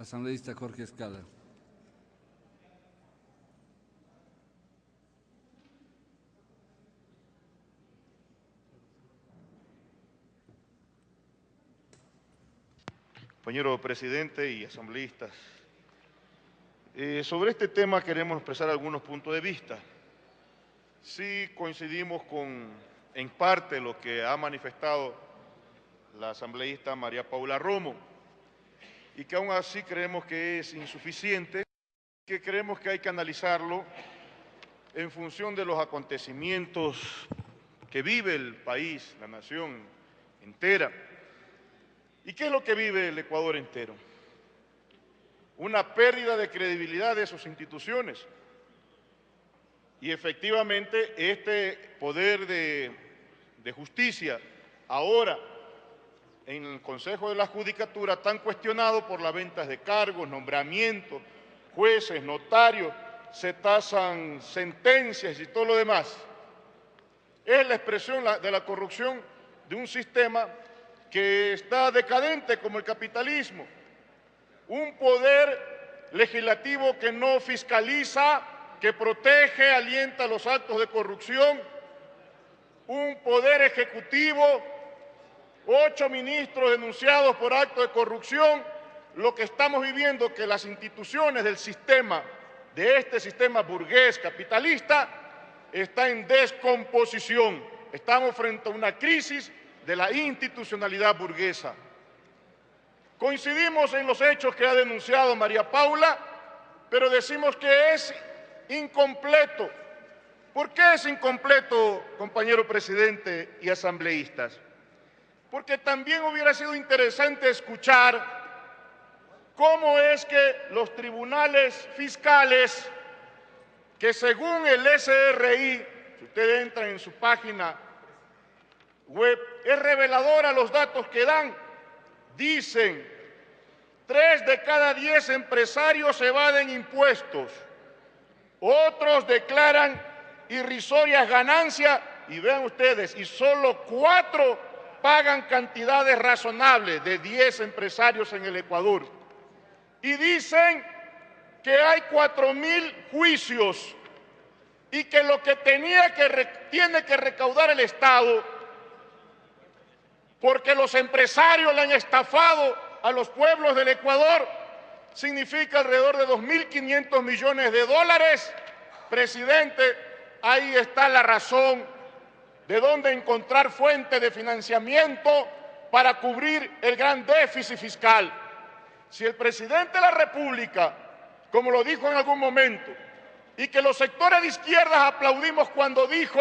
Asambleísta Jorge Escala. Compañero presidente y asambleístas, sobre este tema queremos expresar algunos puntos de vista. Sí coincidimos en parte lo que ha manifestado la asambleísta María Paula Romo y que aún así creemos que es insuficiente, que creemos que hay que analizarlo en función de los acontecimientos que vive el país, la nación entera. ¿Y qué es lo que vive el Ecuador entero? Una pérdida de credibilidad de sus instituciones. Y efectivamente este poder de justicia, ahora en el Consejo de la Judicatura, tan cuestionado por las ventas de cargos, nombramientos, jueces, notarios, se tasan sentencias y todo lo demás. Es la expresión de la corrupción de un sistema que está decadente como el capitalismo, un poder legislativo que no fiscaliza, que protege, alienta los actos de corrupción, un poder ejecutivo, 8 ministros denunciados por actos de corrupción. Lo que estamos viviendo es que las instituciones del sistema, de este sistema burgués capitalista, está en descomposición. Estamos frente a una crisis de la institucionalidad burguesa. Coincidimos en los hechos que ha denunciado María Paula, pero decimos que es incompleto. ¿Por qué es incompleto, compañero presidente y asambleístas? Porque también hubiera sido interesante escuchar cómo es que los tribunales fiscales, que según el SRI, si usted entra en su página web, es reveladora los datos que dan. Dicen, 3 de cada 10 empresarios evaden impuestos, otros declaran irrisorias ganancias, y vean ustedes, y solo 4 pagan cantidades razonables de 10 empresarios en el Ecuador. Y dicen que hay 4.000 juicios y que lo que tiene que recaudar el Estado, porque los empresarios le han estafado a los pueblos del Ecuador, significa alrededor de 2.500 millones de dólares. Presidente, ahí está la razón de dónde encontrar fuente de financiamiento para cubrir el gran déficit fiscal. Si el presidente de la República, como lo dijo en algún momento, y que los sectores de izquierdas aplaudimos cuando dijo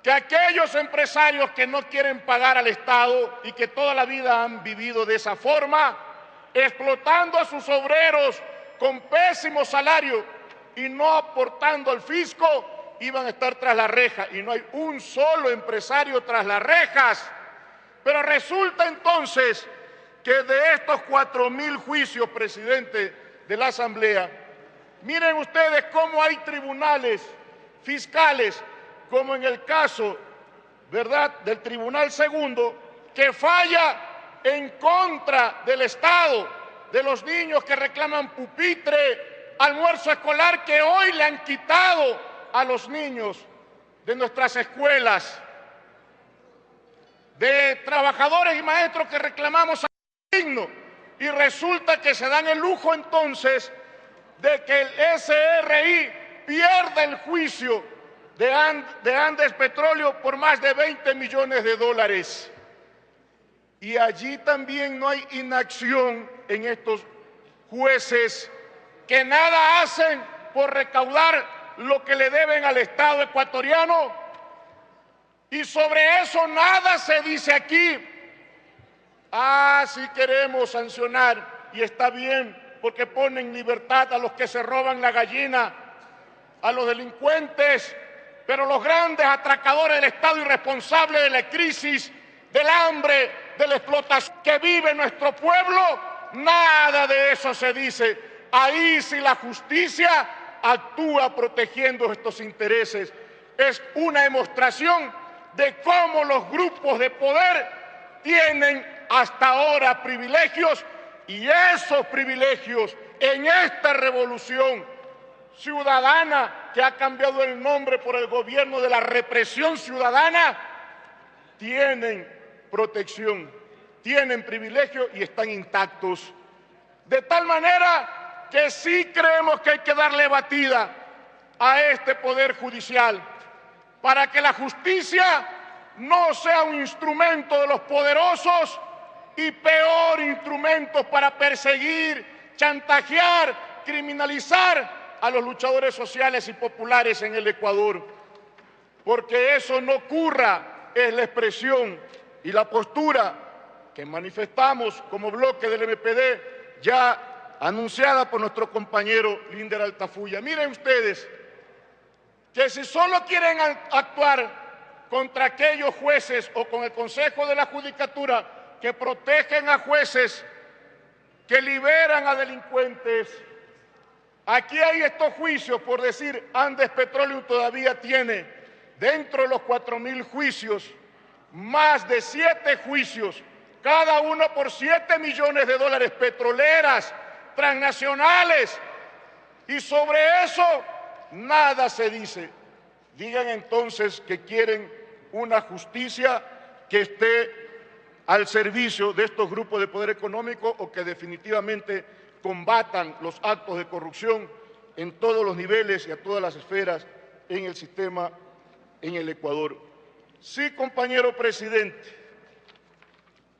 que aquellos empresarios que no quieren pagar al Estado y que toda la vida han vivido de esa forma, explotando a sus obreros con pésimos salarios y no aportando al fisco, iban a estar tras la reja, y no hay un solo empresario tras las rejas. Pero resulta entonces que de estos 4.000 juicios, presidente de la Asamblea, miren ustedes cómo hay tribunales fiscales, como en el caso, ¿verdad?, del Tribunal Segundo, que falla en contra del Estado, de los niños que reclaman pupitre, almuerzo escolar, que hoy le han quitado a los niños de nuestras escuelas, de trabajadores y maestros que reclamamos salario digno, y resulta que se dan el lujo entonces de que el SRI pierda el juicio de Andes Petróleo por más de 20 millones de dólares. Y allí también no hay inacción en estos jueces que nada hacen por recaudar lo que le deben al Estado ecuatoriano. Y sobre eso nada se dice aquí. Si queremos sancionar, y está bien, porque ponen libertad a los que se roban la gallina, a los delincuentes, pero los grandes atracadores del Estado y responsables de la crisis, del hambre, de la explotación que vive nuestro pueblo, nada de eso se dice. Ahí sí la justicia actúa protegiendo estos intereses. Es una demostración de cómo los grupos de poder tienen hasta ahora privilegios Y esos privilegios en esta revolución ciudadana que ha cambiado el nombre por el gobierno de la represión ciudadana, tienen protección, tienen privilegio y están intactos. De tal manera que sí creemos que hay que darle batida a este Poder Judicial para que la justicia no sea un instrumento de los poderosos y peor instrumento para perseguir, chantajear, criminalizar a los luchadores sociales y populares en el Ecuador. Porque eso no ocurra es la expresión y la postura que manifestamos como bloque del MPD, ya anunciada por nuestro compañero Linder Altafulla. Miren ustedes que si solo quieren actuar contra aquellos jueces o con el Consejo de la Judicatura que protegen a jueces, que liberan a delincuentes, aquí hay estos juicios, por decir, Andes Petroleum todavía tiene dentro de los 4.000 juicios, más de 7 juicios, cada uno por $7 millones, petroleras, transnacionales, y sobre eso nada se dice. Digan entonces que quieren una justicia que esté al servicio de estos grupos de poder económico o que definitivamente combatan los actos de corrupción en todos los niveles y a todas las esferas en el sistema en el Ecuador. Sí, compañero presidente,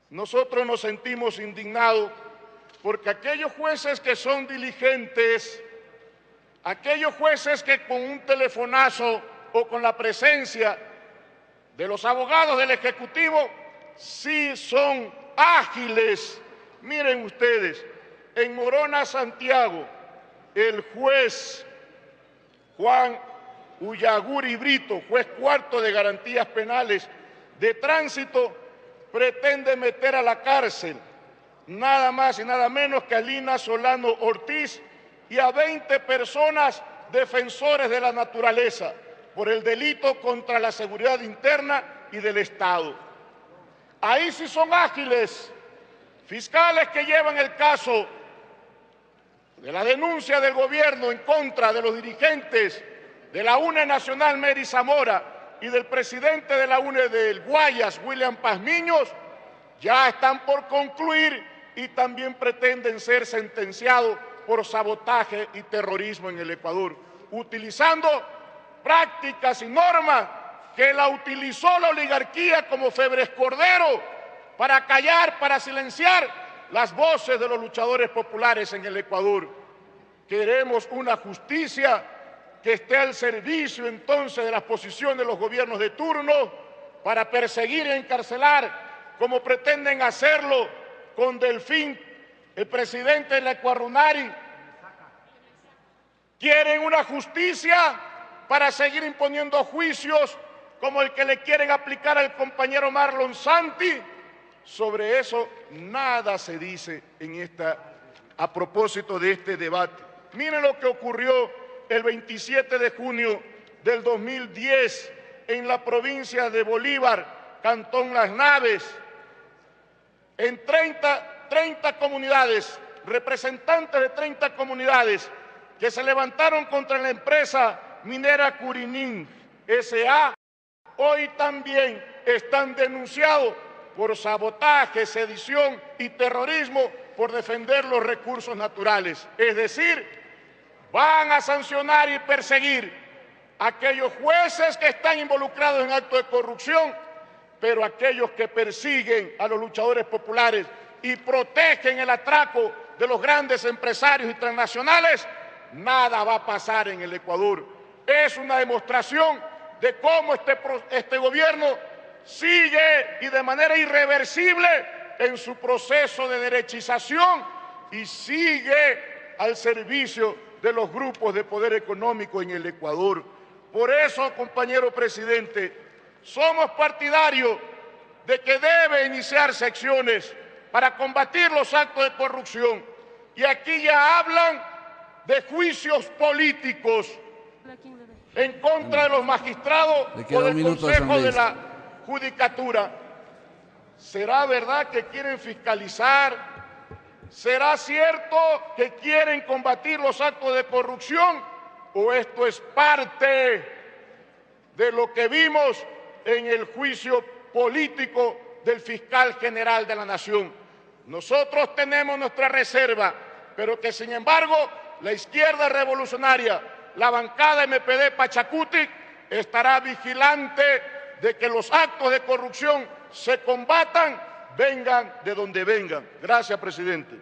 nosotros nos sentimos indignados porque aquellos jueces que son diligentes, aquellos jueces que con un telefonazo o con la presencia de los abogados del Ejecutivo sí son ágiles. Miren ustedes, en Morona, Santiago, el juez Juan Uyaguri Brito, juez cuarto de garantías penales de tránsito, pretende meter a la cárcel nada más y nada menos que a Lina Solano Ortiz y a 20 personas defensores de la naturaleza por el delito contra la seguridad interna y del Estado. Ahí sí son ágiles. Fiscales que llevan el caso de la denuncia del gobierno en contra de los dirigentes de la UNE Nacional, Mary Zamora, y del presidente de la UNE del Guayas, William Pazmiños, ya están por concluir y también pretenden ser sentenciados por sabotaje y terrorismo en el Ecuador, utilizando prácticas y normas que la utilizó la oligarquía como Febres Cordero para callar, para silenciar las voces de los luchadores populares en el Ecuador. Queremos una justicia que esté al servicio entonces de las posiciones de los gobiernos de turno para perseguir y encarcelar, como pretenden hacerlo con Delfín, el presidente de la Ecuarunari. Quieren una justicia para seguir imponiendo juicios como el que le quieren aplicar al compañero Marlon Santi. Sobre eso nada se dice a propósito de este debate. Miren lo que ocurrió el 27 de junio del 2010 en la provincia de Bolívar, Cantón Las Naves. En 30 comunidades, representantes de 30 comunidades que se levantaron contra la empresa minera Curinín S.A., hoy también están denunciados por sabotaje, sedición y terrorismo por defender los recursos naturales. Es decir, van a sancionar y perseguir a aquellos jueces que están involucrados en actos de corrupción, pero aquellos que persiguen a los luchadores populares y protegen el atraco de los grandes empresarios y transnacionales, nada va a pasar en el Ecuador. Es una demostración de cómo este gobierno sigue y de manera irreversible en su proceso de derechización y sigue al servicio de los grupos de poder económico en el Ecuador. Por eso, compañero presidente, somos partidarios de que debe iniciarse acciones para combatir los actos de corrupción. Y aquí ya hablan de juicios políticos en contra de los magistrados o del Consejo de la Judicatura. ¿Será verdad que quieren fiscalizar ¿Será cierto que quieren combatir los actos de corrupción o esto es parte de lo que vimos en el juicio político del fiscal general de la Nación? Nosotros tenemos nuestra reserva, pero que sin embargo la izquierda revolucionaria, la bancada MPD Pachacutic, estará vigilante de que los actos de corrupción se combatan, vengan de donde vengan. Gracias, presidente.